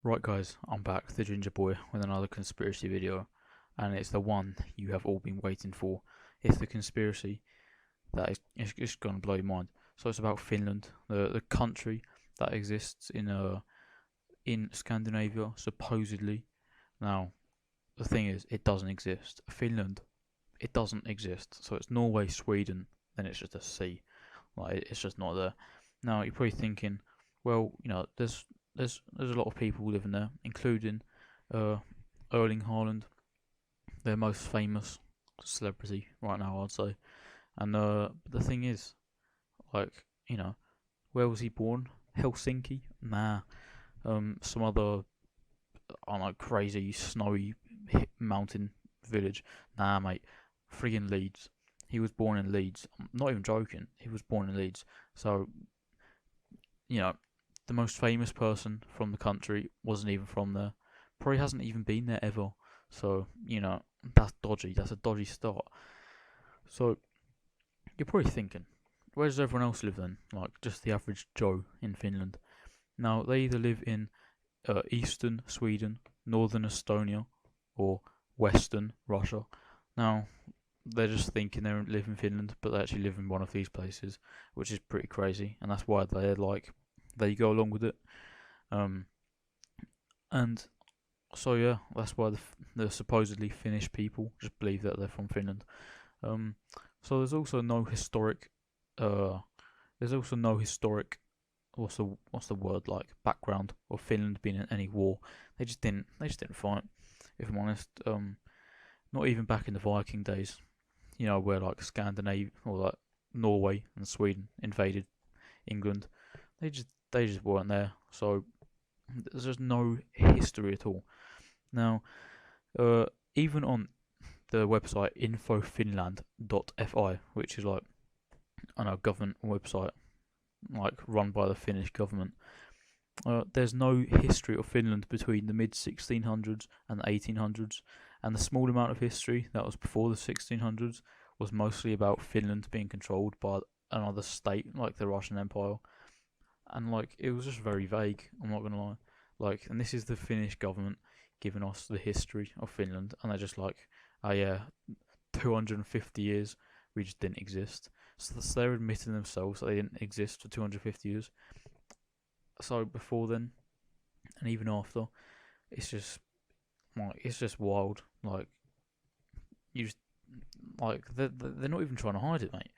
Right guys, I'm back, the Ginger Boy, with another conspiracy video, and it's the one you have all been waiting for. It's the conspiracy that is just going to blow your mind. So it's about Finland, the country that exists in Scandinavia, supposedly. Now, the thing is, it doesn't exist. Finland, it doesn't exist. So it's Norway, Sweden, then it's just a sea. Like, it's just not there. Now, you're probably thinking, well, there's a lot of people living there, including uh, Erling Haaland, their most famous celebrity right now, I'd say. And the thing is, like, where was he born? Helsinki? Nah. Some other, I don't know, crazy snowy mountain village. Nah, mate. Friggin' Leeds. He was born in Leeds. I'm not even joking. He was born in Leeds. So, you know, the most famous person from the country wasn't even from there. Probably hasn't even been there ever. So, that's dodgy. That's a dodgy start. So, you're probably thinking, where does everyone else live then? Like, just the average Joe in Finland. Now, they either live in eastern Sweden, northern Estonia, or western Russia. Now, they're just thinking they live in Finland, but they actually live in one of these places, which is pretty crazy, and that's why they're like, they go along with it. Um, and so yeah, that's why the supposedly Finnish people just believe that they're from Finland. Um, so there's also no historic, uh, there's also no historic, what's the word, like, background of Finland being in any war. They just didn't fight. If I'm honest, not even back in the Viking days, where like Scandinavia or like Norway and Sweden invaded England. They just weren't there. So there's just no history at all. Now, uh, even on the website infofinland.fi, which is like, I know, government website, like run by the Finnish government, there's no history of Finland between the mid 1600s and the 1800s, and the small amount of history that was before the 1600s was mostly about Finland being controlled by another state like the Russian Empire, and like it was just very vague. I'm not gonna lie. Like, and this is the Finnish government giving us the history of Finland, and they're just like, oh yeah, 250 years we just didn't exist. So they're admitting themselves that they didn't exist for 250 years. So before then, and even after, it's just wild. Like, you just, like, they're not even trying to hide it, mate.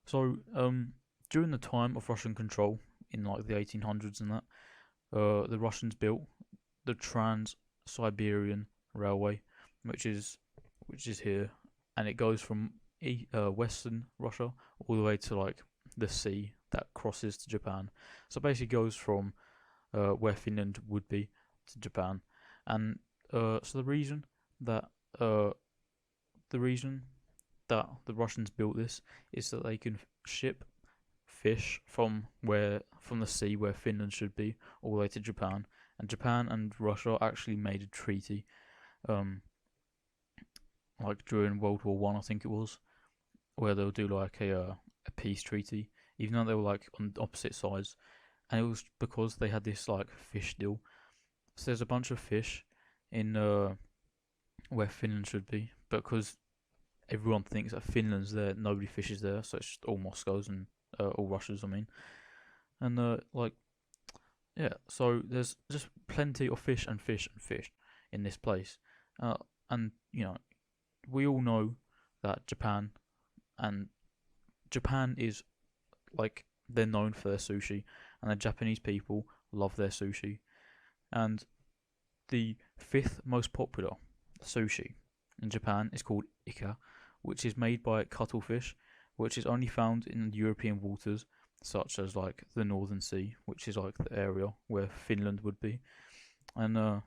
So during the time of Russian control in like the 1800s and that, the Russians built the Trans-Siberian Railway, which is here, and it goes from western Russia all the way to like the sea that crosses to Japan. So basically goes from where Finland would be to Japan, and so that uh, the reason that the Russians built this is that they can ship fish from the sea where Finland should be all the way to Japan, and Japan and Russia actually made a treaty, um, like during World War One, I think it was, where they'll do like a peace treaty, even though they were like on opposite sides, and it was because they had this like fish deal. So there's a bunch of fish in where Finland should be, but because everyone thinks that Finland's there, nobody fishes there, so it's just all Moscow's and all Russia's, I mean. And like, yeah, so there's just plenty of fish and fish and fish in this place, and we all know that and Japan is like, they're known for their sushi, and the Japanese people love their sushi, and the fifth most popular sushi in Japan is called ika, which is made by cuttlefish, which is only found in European waters, such as like the Northern Sea, which is like the area where Finland would be. And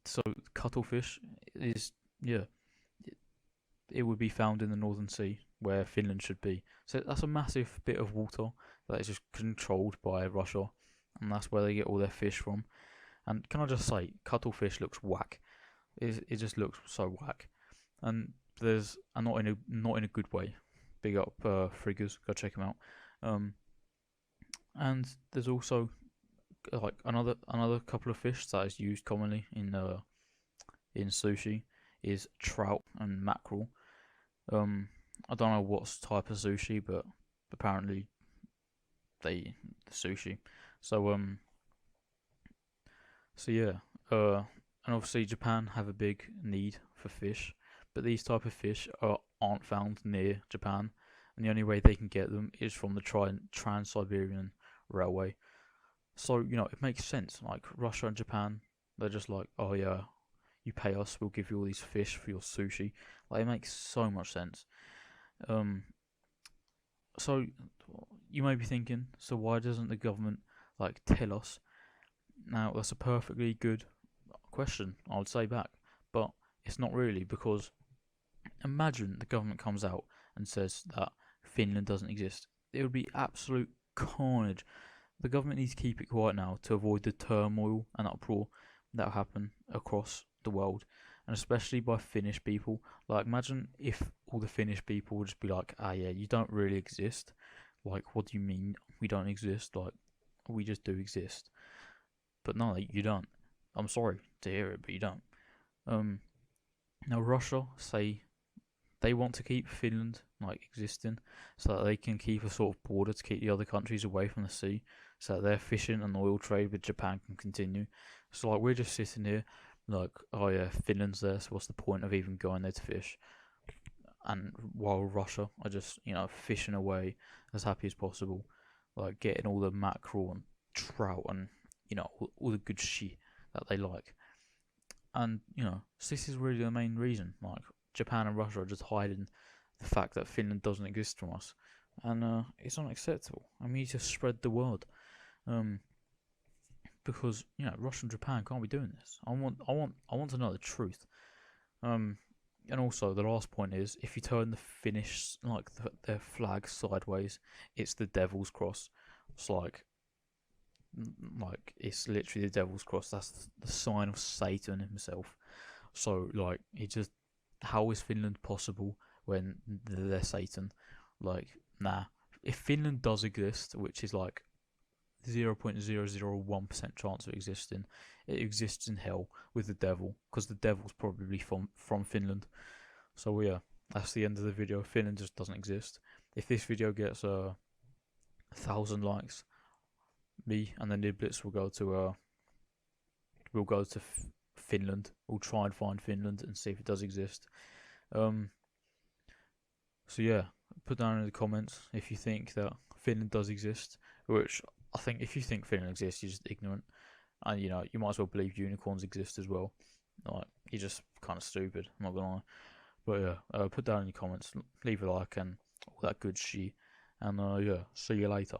so cuttlefish is, yeah, it would be found in the Northern Sea where Finland should be. So that's a massive bit of water that is just controlled by Russia, and that's where they get all their fish from. And can I just say, cuttlefish looks whack. It just looks so whack, and there's not in a good way. Big up Friggers, go check him out. Um, and there's also like another couple of fish that is used commonly in sushi is trout and mackerel. I don't know what type of sushi, but apparently the sushi. So so yeah, and obviously Japan have a big need for fish, but these type of fish aren't found near Japan, and the only way they can get them is from the Trans-Siberian Railway. So it makes sense. Like Russia and Japan, they're just like, oh yeah, you pay us, we'll give you all these fish for your sushi. Like it makes so much sense. Um, so you may be thinking, so why doesn't the government like tell us? Now that's a perfectly good question, I would say back, but it's not really because imagine the government comes out and says that Finland doesn't exist. It would be absolute carnage. The government needs to keep it quiet now to avoid the turmoil and uproar that will happen across the world, and especially by Finnish people. Like, imagine if all the Finnish people would just be like, "Ah, yeah, you don't really exist." Like, what do you mean we don't exist? Like, we just do exist. But no, you don't. I'm sorry to hear it, but you don't. Um, Now Russia say they want to keep Finland like existing, so that they can keep a sort of border to keep the other countries away from the sea, so that their fishing and oil trade with Japan can continue. So like we're just sitting here, like, oh yeah, Finland's there, so what's the point of even going there to fish? And while Russia are just fishing away as happy as possible, like getting all the mackerel and trout and all the good shit that they like. And so this is really the main reason. Like Japan and Russia are just hiding the fact that Finland doesn't exist from us, and it's unacceptable. I mean, to spread the word, um, because Russia and Japan can't be doing this. I want to know the truth. Um, and also the last point is if you turn the Finnish their flag sideways, it's the Devil's Cross. It's like it's literally the Devil's Cross. That's the sign of Satan himself. So like it just how is Finland possible when they're Satan? Like nah. If Finland does exist, which is like 0.001% chance of existing, it exists in hell with the devil because the devil's probably from Finland. So yeah, that's the end of the video. Finland just doesn't exist. If this video gets 1,000 likes, me and the Niblets will go to Finland. We'll try and find Finland and see if it does exist. Um, so yeah, put down in the comments if you think that Finland does exist. Which I think if you think Finland exists, you're just ignorant, and you might as well believe unicorns exist as well. Like you're just kind of stupid. I'm not gonna lie. But yeah, put down in the comments, leave a like and all that good shit, and yeah, see you later.